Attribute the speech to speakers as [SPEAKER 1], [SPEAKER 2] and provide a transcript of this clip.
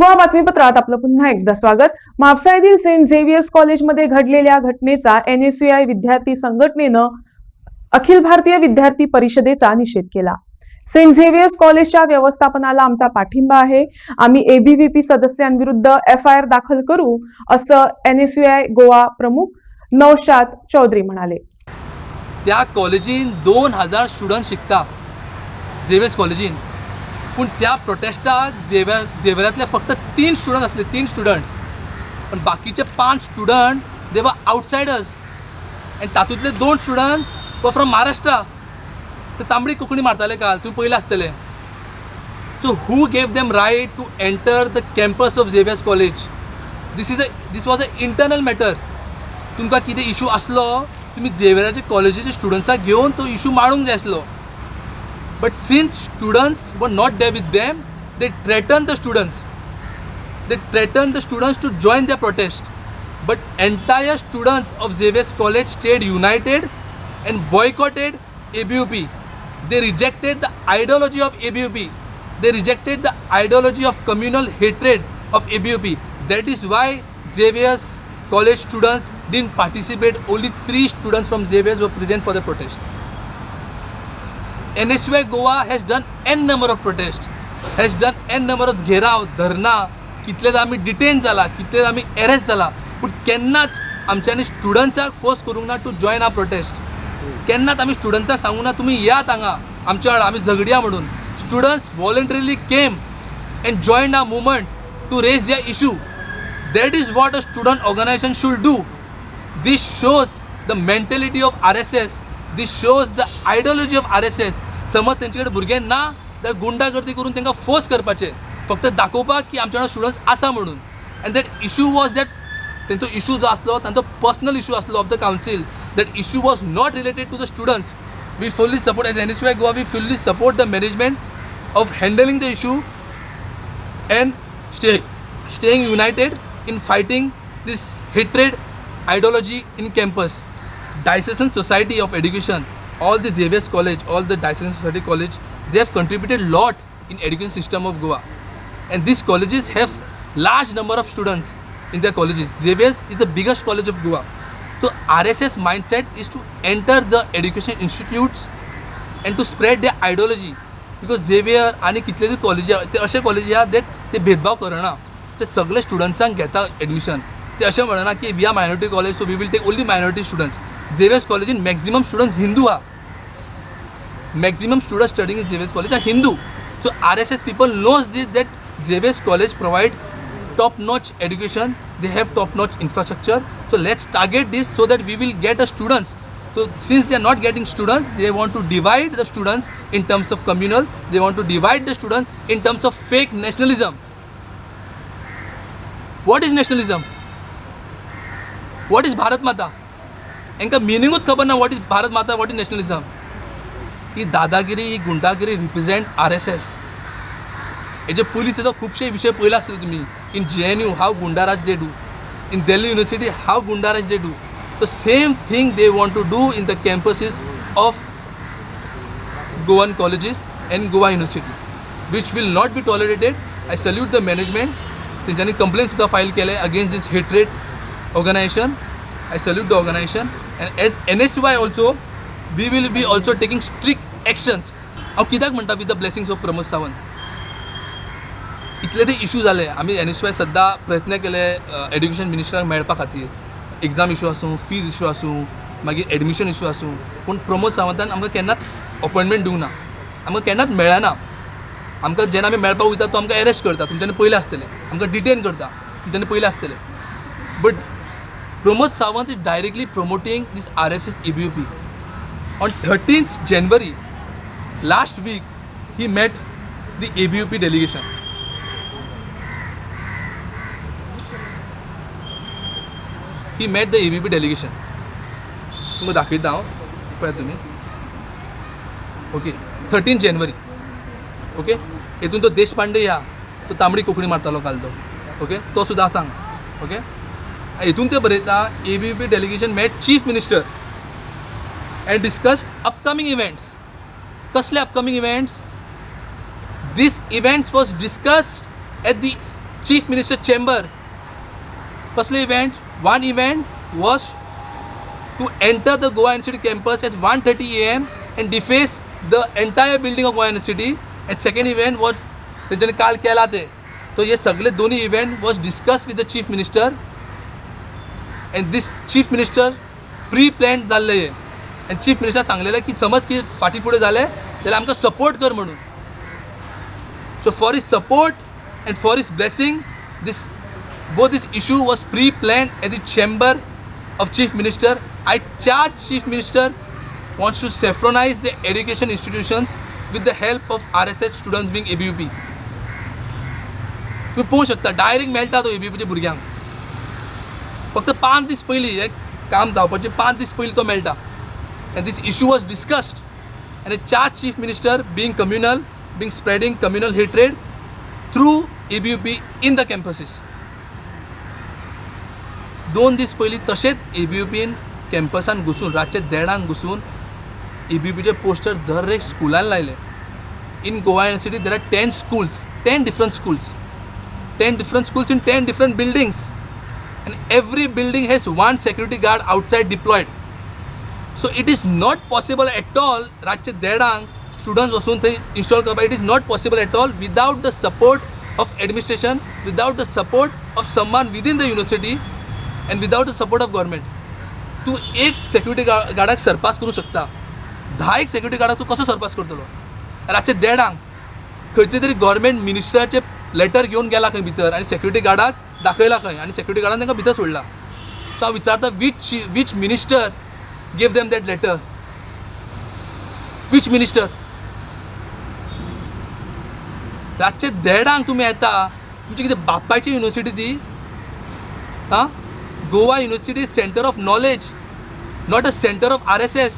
[SPEAKER 1] गोवा बातमीपत्रात आपलं पुन्हा एकदा स्वागत। म्हापसा येथील सेंट झेवियर्स कॉलेजमध्ये घडलेल्या घटनेचा NSUI विद्यार्थी संघटनेनं अखिल भारतीय विद्यार्थी परिषदेचा निषेध केला। सेंट झेवियर्स कॉलेजच्या व्यवस्थापनाला आमचा पाठिंबा आहे, आम्ही ABVP सदस्यांविरुद्ध FIR दाखल करू, असं NSUI गोवा प्रमुख नौशाद चौधरी म्हणाले।
[SPEAKER 2] त्या कॉलेजीन 2000 स्टुडंट शिकता झेवियर्स कॉलेजीन, पण त्या प्रोटेस्टाक झेवियरांतले फक्त 3 स्टुडंट असले, 3 स्टुडंट, पण बाकीचे 5 स्टुडंट दे वर आउटसायडर्स एंड तातूंतले 2 स्टुडंट वर फ्रॉम महाराष्ट्रा। ते तांबडी कोंकणी मारताले काल, तुम्ही पळयले आसतले। So who gave them right to enter the campus of Xavier's college? This was a internal matter. तुमकां कितें इशू आसलो, तुम्ही झेवियराचे कॉलेजीचे स्टुडंट्साक घेवन तो इशू मारूंक जाय आसलो। But since students were not there with them, they threatened the students. They threatened the students to join their protest. But entire students of Xavier's College stayed united and boycotted ABUP. They rejected the ideology of ABUP. They rejected the ideology of communal hatred of ABUP. That is why Xavier's College students didn't participate. Only 3 students from Xavier's were present for the protest. NSUI Goa has done n number of protests, has done n number of घेराव, धरना, कितलेदा आमी detain जाला, कितलेदा आमी arrest जाला, पण केन्नाच आमच्यांनी स्टुडंट्साक force करूंक ना टू जॉइन आवर प्रोटेस्ट। केन्नाच आमी स्टुडंट्साक सांगूंक ना तुमी यात हांगा आमच्या वांगडा, आमी झगडया म्हणून। Students voluntarily came and joined our movement to raise their issue. That is what a student organization should do. This shows the mentality of RSS. This shows the ideology of RSS. समज तेंचे कडेन भुरगे ना तर गुंडागर्दी करून तांकां force करपाचे, फक्त दाखोवपाक की आमच्या वांगडा स्टुडंट्स आसा म्हणून। And that issue was that तेंचो इशू जो आसलो तांचो पर्सनल इशू आसलो of the council. That issue was not related to the students. We fully support as NSUI Goa, we fully support the management of handling the issue and staying united in fighting this hatred ideology in campus. Diocesan Society of Education, all the Xavier's College, all the Diocesan Society College, they have contributed a lot in education system of Goa. And these colleges have large number of students in their colleges. Xavier's is the biggest college of Goa. So RSS mindset is to enter the education institutes and to spread their ideology. Because Xavier आणि कितले college ते असे college आहा देट ते भेदभाव करना, ते सगळे स्टुडंट्सांक घेता एडमिशन। ते अशें म्हणना की we are minority college so we will take only minority students. Xavier's कॉलेजीन मॅक्सिमम स्टुडंट्स हिंदू आहा, maximum students studying in Xavier's college are Hindu. So RSS people knows this that Xavier's college provide top notch education, they have top notch infrastructure. So let's target this so that we will get the students. So since they are not getting students, they want to divide the students in terms of communal, they want to divide the students in terms of fake nationalism. What is nationalism? What is Bharat Mata? एंका मिनिंगूच खबर ना what is Bharat Mata, what is nationalism. ही दादागिरी, ही गुंडागिरी represent RSS. हेजे पुलिसेचो खुबशे विशय पळयला आसतले तुमी। इन JNU हाव गुंडाराज they do, in Delhi university how गुंडाराज they do. The same thing they want to do in the campuses of Goan colleges and Goa University, which will not be tolerated. I salute the management. त्यांनी complaint सुद्धा file केले against this hatred organization. I salute the organization and as NSUI also we will be also taking strict actions. हांव कित्याक म्हणटा with the blessings of Pramod Sawant, इतले ते issue जाले, आमी NSUI सद्दां प्रयत्न केले एड्युकेशन मिनिस्टराक मेळपा खातीर, एग्जाम इशू आसूं, फीज इशू आसूं, मागीर एडमिशन इशू आसूं, पूण प्रमोद सावंतान आमकां केन्नाच अपॉयंटमेंट दिवंक ना, आमकां केन्नाच मेळना। आमकां जेन्ना आमी मेळपाक वयता तो आमकां अरेस्ट करता, तुमच्यांनी पयलें आसतलें, आमकां डिटेन करता, तुमच्यांनी पयलें आसतलें। But Pramod Sawant is directly promoting this RSS ABUP. On 13th January, last week, he met the ABUP delegation. He met the ABUP delegation. तुमकां दाखयता हांव, पळया तुमी। Okay, 13 January. ओके, हेतून तो देशपांडे या तो तांबडी कोंकणी मारतालो काल तो, ओके, तो सुद्दां सांग। ओके, हेतून ते बरयता ABUP delegation met chief minister and discussed upcoming events. कसले upcoming events? These events was discussed at the chief minister chamber. कसलो event? One event was to enter the Goa university campus at 1:30 AM and deface the entire building of Goa University. And second event was तेंच्यांनी काल केला ते. तो हे सगळे दोन्ही event was discuss with the chief minister and this chief minister pre plan जाल्ले हे. अँड चीफ मिनिस्टर सांगलेलें की समज की फाटी फुडें जालें जाल्यार आमकां सपोर्ट कर म्हणून. So for his support and for his blessing both this issue was pre-planned at the chamber of chief minister. I charge chief minister wants to saffronize the education institutions with the help of RSS students wing ABUP. तुम्ही पळोवंक शकता direct मेळटा तो ABUPच्या भुरग्यांक. फक्त 5 दीस पयलीं हे काम जावपाचे 5 दीस पयलीं तो मेळटा. And this issue was discussed and I charge chief minister being spreading communal hatred through ABUP in the campuses. 2 दीस पयलीं तशेंच ABUPन कॅम्पसान घुसून रातचे 1:30 घुसून ABUPचे पोस्टर दर एक स्कुलान लायले. In Goa university there are 10 schools, 10 different schools in 10 different buildings, and every building has one security guard outside deployed. So it is not possible at all रातचे 1:30 स्टुडंट्स वचून थंय इन्स्टॉल करपाक. It is not possible at all without the support of administration, without the support of someone within the university and without the support of government. तू एक security गार्डाक surpass करूं शकता, 10 security गार्डाक तू कसो surpass करतलो? रातचे 1:30 खंयचे तरी गव्हर्मेंट मिनिस्टराचे लेटर घेवन गेला खंय भितर आनी सेक्युरिटी गार्डाक दाखयला खंय आनी सेक्युरिटी गार्डान तांकां भितर सोडला. सो हांव विचारता which minister gave them that letter? Which minister? रातचे 1:30 तुमी येता, तुमची कितें बापायची युनिव्हर्सिटी ती? हां, Goa University is center of knowledge, not a center of RSS.